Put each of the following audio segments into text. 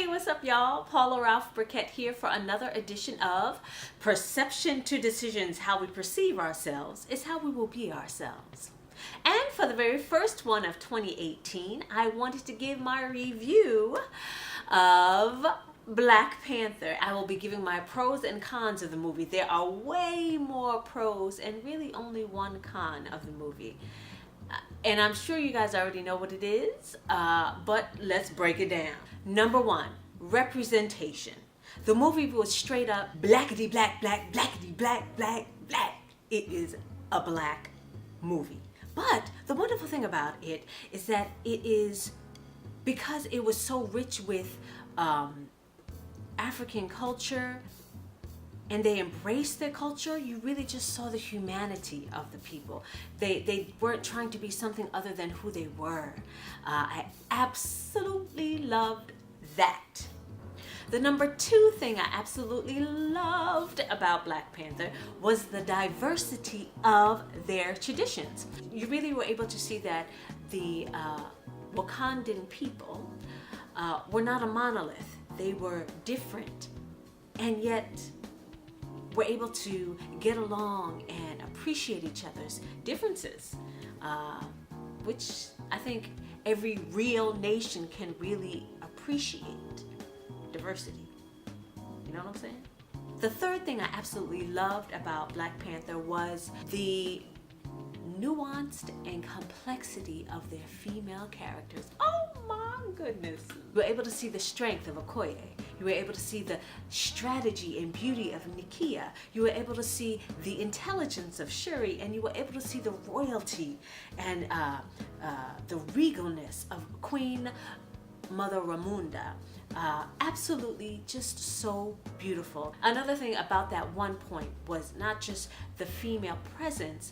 Hey, what's up, y'all? Paula Ralph Birkett here for another edition of Perception to Decisions. How we perceive ourselves is how we will be ourselves. And for the very first one of 2018, I wanted to give my review of Black Panther. I will be giving my pros and cons of the movie. There are way more pros and really only one con of the movie. And I'm sure you guys already know what it is, but let's break it down. Number one, representation. The movie was straight up blackity black, black, blackity black, black, black. It is a black movie. But the wonderful thing about it is that it is, because it was so rich with African culture, and they embraced their culture, you really just saw the humanity of the people. They weren't trying to be something other than who they were. I absolutely loved that. The number two thing I absolutely loved about Black Panther was the diversity of their traditions. You really were able to see that the Wakandan people were not a monolith. They were different, and yet we're able to get along and appreciate each other's differences, which I think every real nation can really appreciate diversity. You know what I'm saying? The third thing I absolutely loved about Black Panther was the nuanced and complexity of their female characters. Oh my goodness. You were able to see the strength of Okoye. You were able to see the strategy and beauty of Nakia. You were able to see the intelligence of Shuri, and you were able to see the royalty and the regalness of Queen Mother Ramunda. Absolutely just so beautiful. Another thing about that one point was not just the female presence,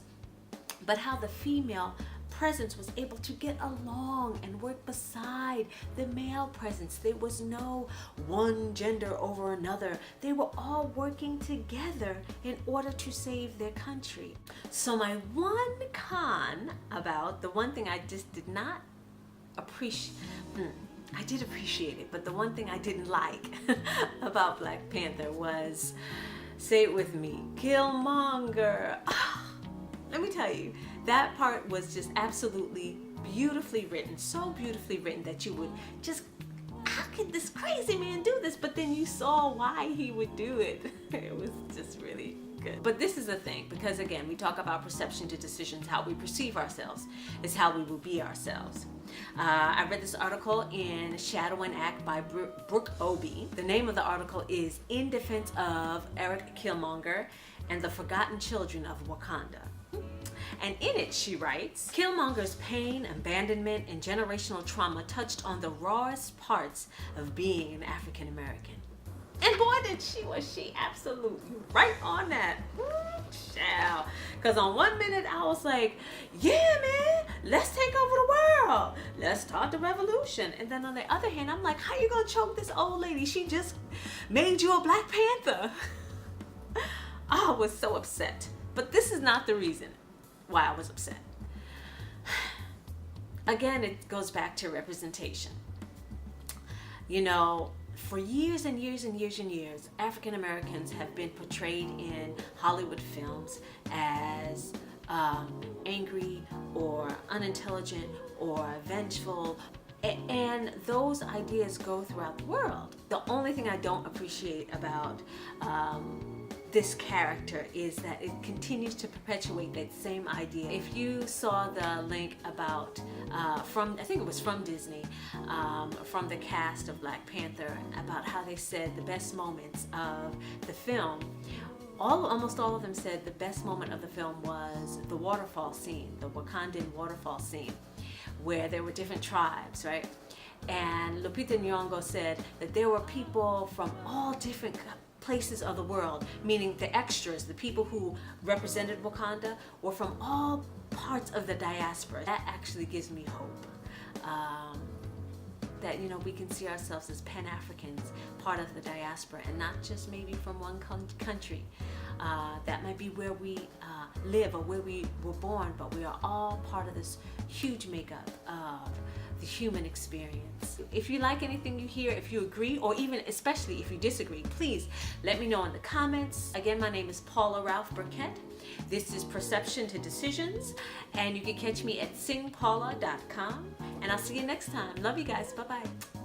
but how the female presence was able to get along and work beside the male presence. There was no one gender over another. They were all working together in order to save their country. So my one con about, the one thing I just did not appreciate, I did appreciate it, but the one thing I didn't like about Black Panther was, say it with me, Killmonger. Let me tell you, that part was just absolutely beautifully written, so beautifully written that you would just, how could this crazy man do this? But then you saw why he would do it. It was just really good. But this is the thing, because again, we talk about perception to decisions. How we perceive ourselves is how we will be ourselves. I read this article in Shadow and Act by Brooke Obie. The name of the article is In Defense of Eric Killmonger and the Forgotten Children of Wakanda. And in it, she writes, Killmonger's pain, abandonment, and generational trauma touched on the rawest parts of being an African American. And boy, was she absolutely right on that. Child. Because on one minute, I was like, yeah, man, let's take over the world. Let's start the revolution. And then on the other hand, I'm like, how you gonna choke this old lady? She just made you a Black Panther. I was so upset. But this is not the reason why I was upset. Again, it goes back to representation. You know, for years and years and years and years, African Americans have been portrayed in Hollywood films as angry or unintelligent or vengeful, and those ideas go throughout the world. The only thing I don't appreciate about this character is that it continues to perpetuate that same idea. If you saw the link about from, I think it was from Disney, from the cast of Black Panther, about how they said the best moments of the film, almost all of them said the best moment of the film was the waterfall scene, the Wakandan waterfall scene, where there were different tribes, right? And Lupita Nyong'o said that there were people from all different places of the world, meaning the extras, the people who represented Wakanda, were from all parts of the diaspora. That actually gives me hope. That, you know, we can see ourselves as Pan-Africans, part of the diaspora, and not just maybe from one country. That might be where we live or where we were born, but we are all part of this huge makeup of the human experience. If you like anything you hear, if you agree, or even especially if you disagree, please let me know in the comments. Again, my name is Paula Ralph Birkett. This is Perception to Decisions, and you can catch me at singpaula.com. And I'll see you next time. Love you guys. Bye-bye.